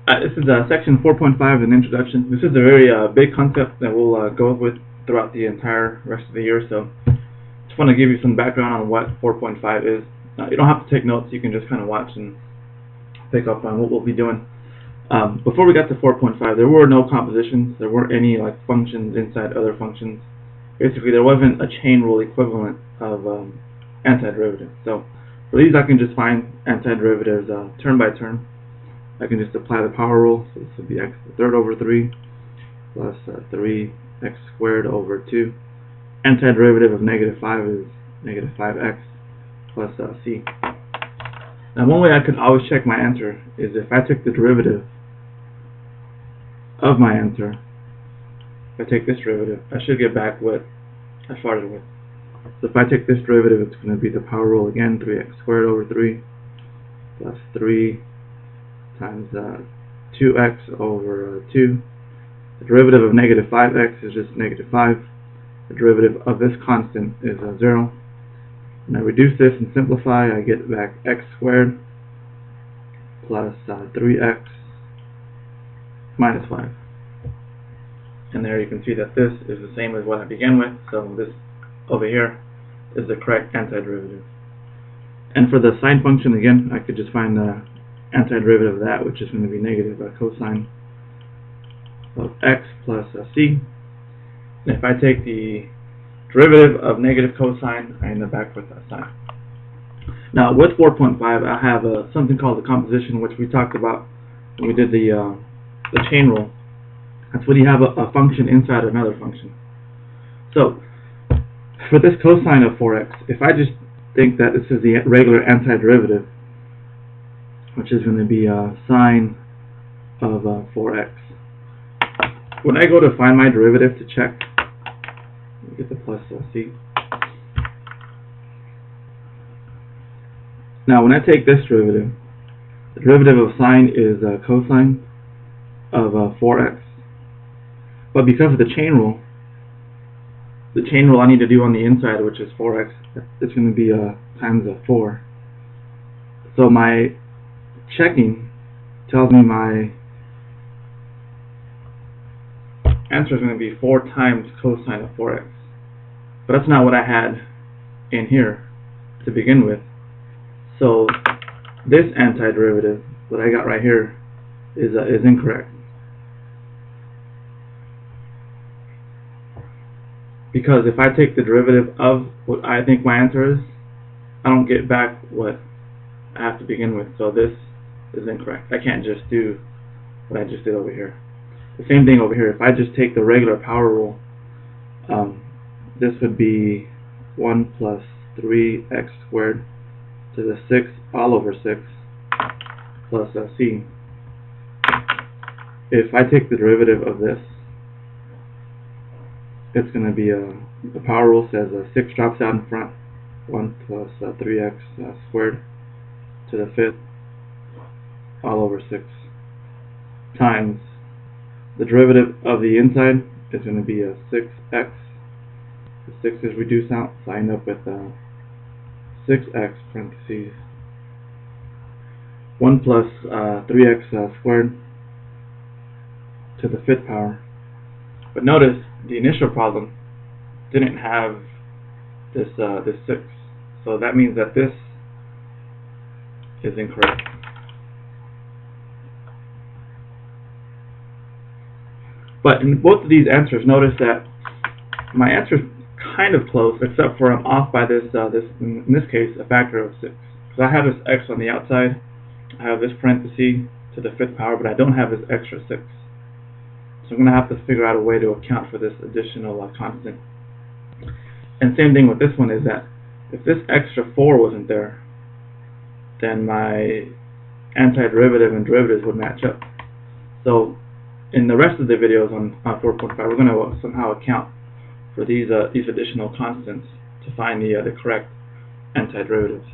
This is section 4.5 in the introduction. This is a very big concept that we'll go with throughout the entire rest of the year. So just want to give you some background on what 4.5 is. You don't have to take notes. You can just kind of watch and pick up on what we'll be doing. Before we got to 4.5, there were no compositions. There weren't any like functions inside other functions. Basically, there wasn't a chain rule equivalent of antiderivatives. So for these, I can just find antiderivatives term by term. I can just apply the power rule. So this would be x to the third over 3 plus 3x squared over 2. Antiderivative of negative 5 is negative 5x plus c. Now, one way I could always check my answer is if I took the derivative of my answer. If I take this derivative, I should get back what I started with. So if I take this derivative, it's going to be the power rule again, 3x squared over 3 plus 3 times 2x over 2. The derivative of negative 5x is just negative 5. The derivative of this constant is 0. When I reduce this and simplify, I get back x squared plus 3x minus 5. And there you can see that this is the same as what I began with, so this over here is the correct antiderivative. And for the sine function, again, I could just find the antiderivative of that, which is going to be negative cosine of x plus c. And if I take the derivative of negative cosine, I end up back with sine. Now with 4.5, I have something called the composition, which we talked about when we did the chain rule. That's when you have a function inside another function. So for this cosine of 4x, if I just think that this is the regular antiderivative, which is going to be sine of 4x. When I go to find my derivative to check, get the plus c. Now when I take this derivative, the derivative of sine is cosine of 4x. But because of the chain rule I need to do on the inside, which is 4x, it's going to be times 4. So my checking tells me my answer is going to be 4 times cosine of 4x. But that's not what I had in here to begin with. So this antiderivative that I got right here is incorrect. Because if I take the derivative of what I think my answer is, I don't get back what I have to begin with. So this is incorrect. I can't just do what I just did over here. The same thing over here. If I just take the regular power rule, this would be 1 plus 3x squared to the 6 all over 6 plus c. If I take the derivative of this, it's going to be the power rule says 6 drops out in front, 1 plus 3x squared to the 5th all over 6 times the derivative of the inside is going to be 6x. The 6 is reduced out, so I end up with 6x parentheses 1 plus 3x squared to the 5th power. But notice the initial problem didn't have this 6, so that means that this is incorrect. But in both of these answers, notice that my answer is kind of close, except for I'm off by this in this case a factor of 6. Because I have this x on the outside, I have this parenthesis to the 5th power, but I don't have this extra 6. So I'm going to have to figure out a way to account for this additional constant. And same thing with this one is that if this extra 4 wasn't there, then my antiderivative and derivatives would match up. So in the rest of the videos on 4.5, we're going to somehow account for these additional constants to find the correct antiderivatives.